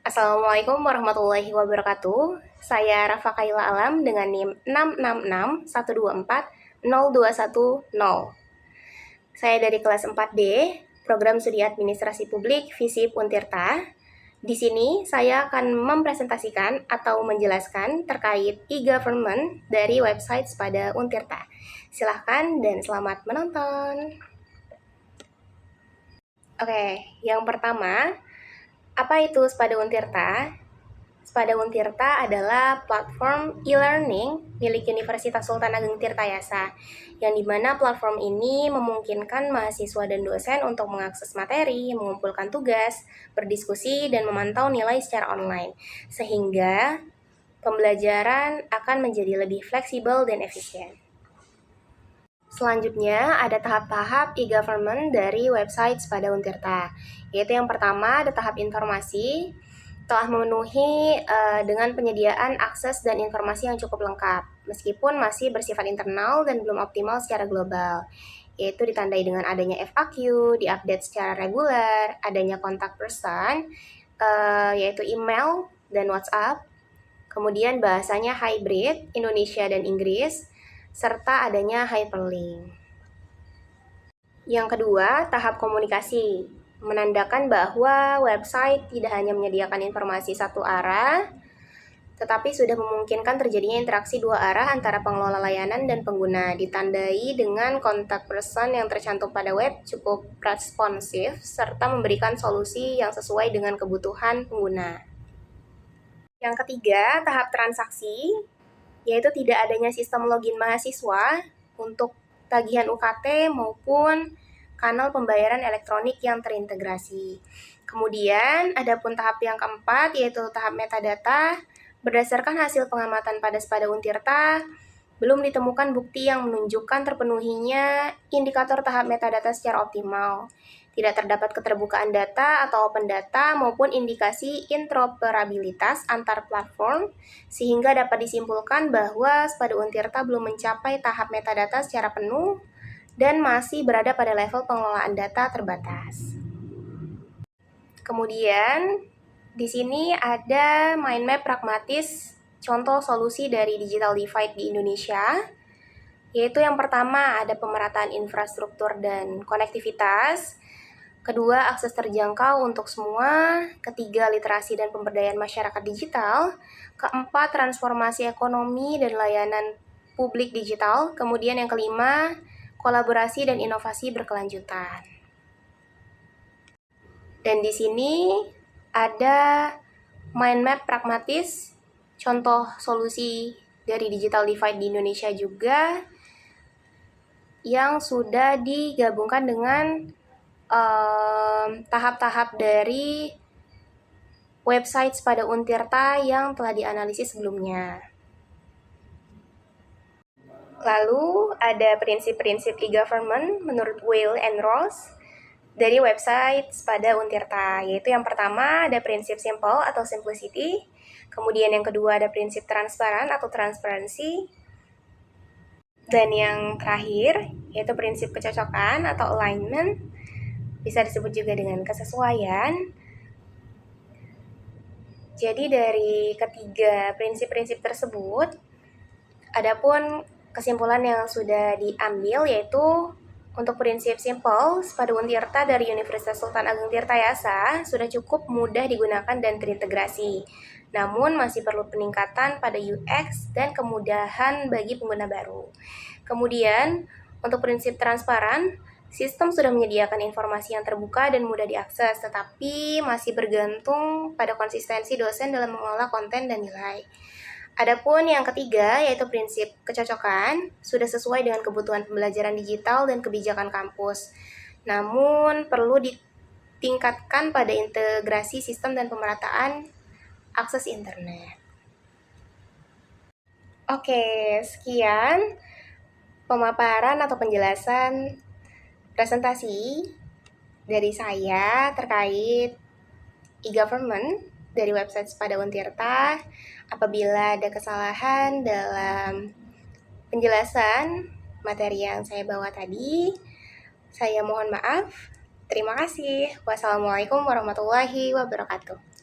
Assalamualaikum warahmatullahi wabarakatuh. Saya Rafa Kaila Alam dengan NIM 66612402110. Saya dari kelas 4D, Program Studi Administrasi Publik FISIP Untirta. Di sini saya akan mempresentasikan atau menjelaskan terkait e-government dari website Sepada Untirta. Silahkan dan selamat menonton. Oke, yang pertama, apa itu Sepada Untirta? Sepada Untirta adalah platform e-learning milik Universitas Sultan Ageng Tirtayasa, yang dimana platform ini memungkinkan mahasiswa dan dosen untuk mengakses materi, mengumpulkan tugas, berdiskusi, dan memantau nilai secara online, sehingga pembelajaran akan menjadi lebih fleksibel dan efisien. Selanjutnya, ada tahap-tahap e-government dari website Sepada Untirta, yaitu yang pertama ada tahap informasi, telah memenuhi dengan penyediaan akses dan informasi yang cukup lengkap, meskipun masih bersifat internal dan belum optimal secara global, yaitu ditandai dengan adanya FAQ, diupdate secara reguler, adanya kontak person, yaitu email dan WhatsApp, kemudian bahasanya hybrid, Indonesia dan Inggris, serta adanya hyperlink. Yang kedua, tahap komunikasi, menandakan bahwa website tidak hanya menyediakan informasi satu arah, tetapi sudah memungkinkan terjadinya interaksi dua arah antara pengelola layanan dan pengguna, ditandai dengan kontak person yang tercantum pada web cukup responsif, serta memberikan solusi yang sesuai dengan kebutuhan pengguna. Yang ketiga, tahap transaksi, yaitu tidak adanya sistem login mahasiswa untuk tagihan UKT maupun kanal pembayaran elektronik yang terintegrasi. Kemudian, adapun tahap yang keempat, yaitu tahap metadata. Berdasarkan hasil pengamatan pada Sepada Untirta, belum ditemukan bukti yang menunjukkan terpenuhinya indikator tahap metadata secara optimal. Tidak terdapat keterbukaan data atau open data maupun indikasi interoperabilitas antar platform, sehingga dapat disimpulkan bahwa Sepada Untirta belum mencapai tahap metadata secara penuh dan masih berada pada level pengelolaan data terbatas. Kemudian, di sini ada mind map pragmatis contoh solusi dari digital divide di Indonesia, yaitu yang pertama ada pemerataan infrastruktur dan konektivitas, kedua akses terjangkau untuk semua, ketiga literasi dan pemberdayaan masyarakat digital, keempat transformasi ekonomi dan layanan publik digital, kemudian yang kelima kolaborasi dan inovasi berkelanjutan. Dan di sini ada mind map pragmatis contoh solusi dari digital divide di Indonesia juga, yang sudah digabungkan dengan tahap-tahap dari website Sepada Untirta yang telah dianalisis sebelumnya. Lalu ada prinsip-prinsip e-government menurut Weil and Ross dari website Sepada Untirta, yaitu yang pertama ada prinsip simple atau simplicity, kemudian yang kedua ada prinsip transparan atau transparency, dan yang terakhir yaitu prinsip kecocokan atau alignment, bisa disebut juga dengan kesesuaian. Jadi dari ketiga prinsip-prinsip tersebut, adapun kesimpulan yang sudah diambil yaitu untuk prinsip simple, Sepada Untirta dari Universitas Sultan Ageng Tirtayasa sudah cukup mudah digunakan dan terintegrasi. Namun masih perlu peningkatan pada UX dan kemudahan bagi pengguna baru. Kemudian, untuk prinsip transparan, sistem sudah menyediakan informasi yang terbuka dan mudah diakses, tetapi masih bergantung pada konsistensi dosen dalam mengelola konten dan nilai. Adapun yang ketiga, yaitu prinsip kecocokan, sudah sesuai dengan kebutuhan pembelajaran digital dan kebijakan kampus. Namun, perlu ditingkatkan pada integrasi sistem dan pemerataan akses internet. Oke, sekian pemaparan atau penjelasan presentasi dari saya terkait e-government dari website Sepada Untirta. Apabila ada kesalahan dalam penjelasan materi yang saya bawa tadi, saya mohon maaf. Terima kasih. Wassalamualaikum warahmatullahi wabarakatuh.